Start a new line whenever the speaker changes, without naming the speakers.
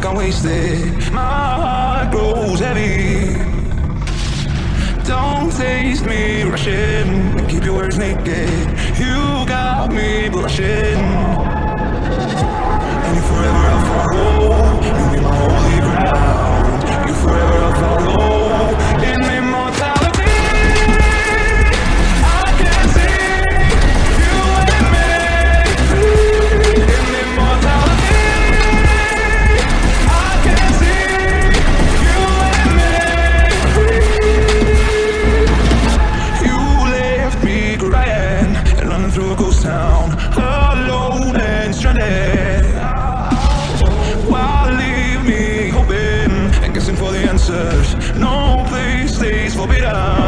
like I'm wasted. My heart grows heavy. Don't taste me rushing. Keep your words naked. You got me blushing. And you forever I'll follow. You be my holy ground. You forever I'll follow. In immortality, I can see you and me. In immortality, I can see you and me. You left me crying and running through a ghost town, alone and stranded. Why leave me hoping and guessing for the answers? No place stays forbidden.